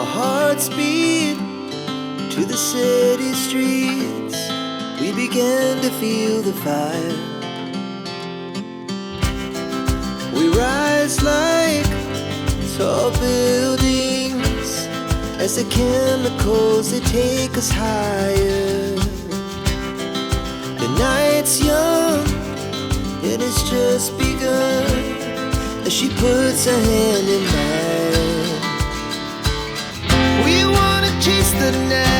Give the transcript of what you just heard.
Our hearts beat to the city streets. We began to feel the fire. We rise like tall buildings as the chemicals, they take us higher. The night's young, it has just begun, as she puts her hand in mine. We wanna chase the night.